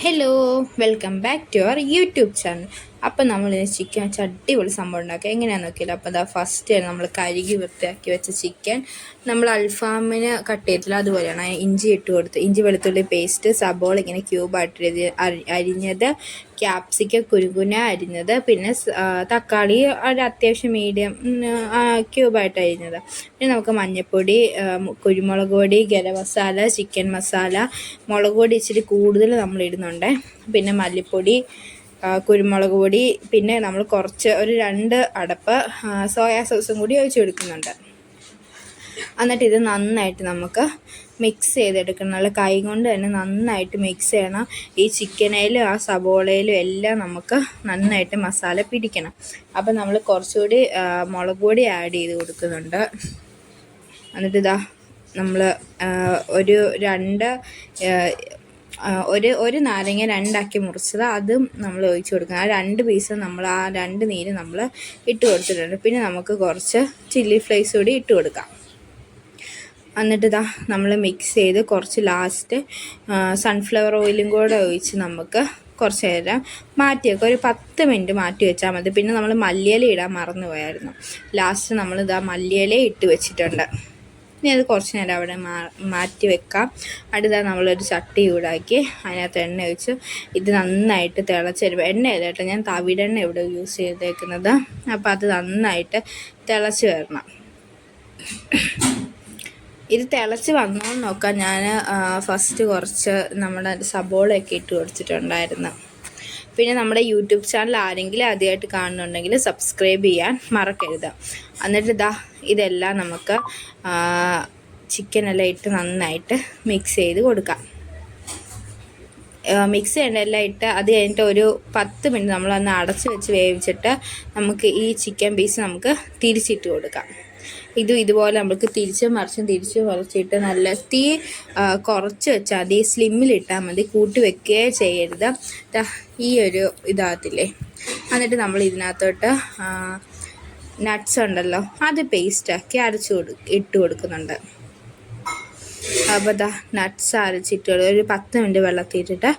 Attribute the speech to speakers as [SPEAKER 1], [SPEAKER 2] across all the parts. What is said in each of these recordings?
[SPEAKER 1] Hello, welcome back to our YouTube channel. അപ്പം നമ്മൾ chicken വെച്ച് അടിപൊളി സംഭവം ഉണ്ടാക്കുക എങ്ങനെയാണെന്ന് നോക്കിയില്ല. അപ്പോൾ അതാ ഫസ്റ്റ് നമ്മൾ കഴുകി വൃത്തിയാക്കി വെച്ച ചിക്കൻ നമ്മൾ അൽഫാമിന് കട്ട് ചെയ്തില്ല അതുപോലെയാണ് ഇഞ്ചി ഇട്ട് കൊടുത്ത് ഇഞ്ചി വെളുത്തുള്ളി പേസ്റ്റ്, സബോള ഇങ്ങനെ ക്യൂബായിട്ട് അരിഞ്ഞത്, ക്യാപ്സിക്കം കുരുകുന അരിഞ്ഞത്, പിന്നെ തക്കാളി ഒരു അത്യാവശ്യം മീഡിയം ക്യൂബായിട്ട് അരിഞ്ഞത്, പിന്നെ നമുക്ക് മഞ്ഞൾപ്പൊടി, കുരുമുളക് പൊടി, ഗരം മസാല, ചിക്കൻ മസാല, മുളക് പൊടി ഇച്ചിരി കൂടുതൽ നമ്മൾ ഇടുന്നുണ്ട്, പിന്നെ മല്ലിപ്പൊടി, കുരുമുളക് പൊടി, പിന്നെ നമ്മൾ കുറച്ച് ഒരു 2 അടപ്പ് സോയാ സോസും കൂടി ഒഴിച്ച് കൊടുക്കുന്നുണ്ട്. എന്നിട്ട് ഇത് നന്നായിട്ട് നമുക്ക് മിക്സ് ചെയ്തെടുക്കണം. നല്ല കൈ കൊണ്ട് തന്നെ നന്നായിട്ട് മിക്സ് ചെയ്യണം. ഈ ചിക്കനയിലും ആ സബോളയിലും എല്ലാം നമുക്ക് നന്നായിട്ട് മസാല പിടിക്കണം. അപ്പം നമ്മൾ കുറച്ചുകൂടി മുളക് പൊടി ആഡ് ചെയ്ത് കൊടുക്കുന്നുണ്ട്. എന്നിട്ട് ഇതാ നമ്മൾ ഒരു ഒരു നാരങ്ങ 2 മുറിച്ചത് അതും നമ്മൾ ഒഴിച്ച് കൊടുക്കണം. ആ 2 പീസ് നമ്മൾ ആ 2 നീര് നമ്മൾ ഇട്ട് കൊടുത്തിട്ടുണ്ട്. പിന്നെ നമുക്ക് കുറച്ച് ചില്ലി ഫ്ലേക്സ് കൂടി ഇട്ട് കൊടുക്കാം. എന്നിട്ട് ഇതാ നമ്മൾ മിക്സ് ചെയ്ത് കുറച്ച് ലാസ്റ്റ് സൺഫ്ലവർ ഓയിലും കൂടെ ഒഴിച്ച് നമുക്ക് കുറച്ച് നേരം മാറ്റി വെക്കാം. ഒരു 10 മിനിറ്റ് മാറ്റി വെച്ചാൽ മതി. പിന്നെ നമ്മൾ മല്ലിയില ഇടാൻ മറന്നു പോയായിരുന്നു. ലാസ്റ്റ് നമ്മൾ ഇതാ മല്ലിയില ഇട്ട് വെച്ചിട്ടുണ്ട്. ഇനി അത് കുറച്ച് നേരം അവിടെ മാറ്റി വെക്കാം. അടുത്ത നമ്മളൊരു ചട്ടി ചൂടാക്കി അതിനകത്ത് എണ്ണ ഒഴിച്ച് ഇത് നന്നായിട്ട് തിളച്ച് എണ്ണയല്ല കേട്ടോ, ഞാൻ തവിടെണ്ണ ഇവിടെ യൂസ് ചെയ്തേക്കുന്നത്. അപ്പോൾ അത് നന്നായിട്ട് തിളച്ച് വരണം. ഇത് തിളച്ച് വന്നോന്ന് നോക്കാം. ഞാൻ ഫസ്റ്റ് കുറച്ച് നമ്മുടെ സബോളയൊക്കെ ഇട്ട് കൊടുത്തിട്ടുണ്ടായിരുന്നു. പിന്നെ നമ്മുടെ യൂട്യൂബ് ചാനൽ ആരെങ്കിലും ആദ്യമായിട്ട് കാണുന്നുണ്ടെങ്കിൽ സബ്സ്ക്രൈബ് ചെയ്യാൻ മറക്കരുത്. എന്നിട്ട് ഇതെല്ലാം നമുക്ക് ചിക്കനെല്ലാം ഇട്ട് നന്നായിട്ട് മിക്സ് ചെയ്ത് കൊടുക്കാം. മിക്സ് ചെയ്യേണ്ടതെല്ലാം ഇട്ട് അത് കഴിഞ്ഞിട്ട് ഒരു 10 മിനിറ്റ് നമ്മളൊന്ന് അടച്ച് വെച്ച് വേവിച്ചിട്ട് നമുക്ക് ഈ ചിക്കൻ പീസ് നമുക്ക് തിരിച്ചിട്ട് കൊടുക്കാം. ഇതുപോലെ നമുക്ക് തിരിച്ചും മറിച്ചിട്ട് നല്ല തീ കുറച്ച് വെച്ചാൽ മതി, സ്ലിമ്മിലിട്ടാൽ മതി, കൂട്ടി വെക്കുകയേ ചെയ്യരുത്. ഈ ഒരു ഇതാകത്തില്ലേ. എന്നിട്ട് നമ്മൾ ഇതിനകത്തോട്ട് നട്ട്സ് ഉണ്ടല്ലോ അത് പേസ്റ്റാക്കി ഇട്ട് കൊടുക്കുന്നുണ്ട്. അപ്പോൾ നട്ട്സ് അരച്ചിട്ട് ഒരു 10 മിനിറ്റ് വെള്ളത്തിയിട്ടിട്ട്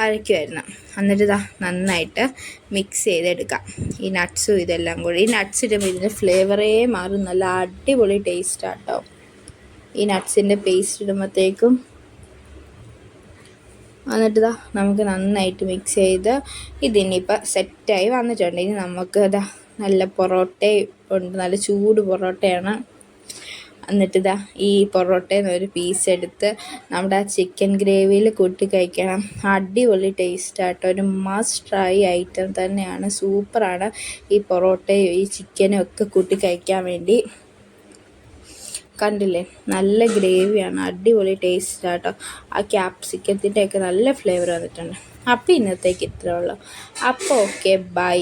[SPEAKER 1] അരയ്ക്കുമായിരുന്നു. എന്നിട്ട് നന്നായിട്ട് മിക്സ് ചെയ്തെടുക്കാം ഈ നട്ട്സും ഇതെല്ലാം കൂടി. ഈ നട്ട്സ് ഇടുമ്പോൾ ഇതിൻ്റെ ഫ്ലേവറേ മാറും, നല്ല അടിപൊളി ടേസ്റ്റാണ് കേട്ടോ ഈ നട്ട്സിൻ്റെ പേസ്റ്റ് ഇടുമ്പോഴത്തേക്കും. എന്നിട്ട് നമുക്ക് നന്നായിട്ട് മിക്സ് ചെയ്ത് ഇതിനിപ്പോൾ സെറ്റായി വന്നിട്ടുണ്ട്. ഇനി നമുക്ക് നല്ല പൊറോട്ട ഉണ്ട്, നല്ല ചൂട് പൊറോട്ടയാണ്. എന്നിട്ട് ഈ പൊറോട്ടയിൽ നിന്ന് ഒരു പീസ് എടുത്ത് നമ്മുടെ ആ ചിക്കൻ ഗ്രേവിയിൽ കൂട്ടി കഴിക്കണം. അടിപൊളി ടേസ്റ്റാട്ടോ, ഒരു മസ്റ്റ് ട്രൈ ഐറ്റം തന്നെയാണ്. സൂപ്പറാണ് ഈ പൊറോട്ടയും ഈ ചിക്കനും ഒക്കെ കൂട്ടി കഴിക്കാൻ വേണ്ടി. കണ്ടില്ലേ, നല്ല ഗ്രേവിയാണ്, അടിപൊളി ടേസ്റ്റാട്ടോ. ആ ക്യാപ്സിക്കത്തിൻ്റെയൊക്കെ നല്ല ഫ്ലേവർ വന്നിട്ടുണ്ട്. അപ്പോൾ ഇന്നത്തേക്ക് ഇത്രേ ഉള്ളൂ. അപ്പോൾ ഓക്കെ, ബൈ.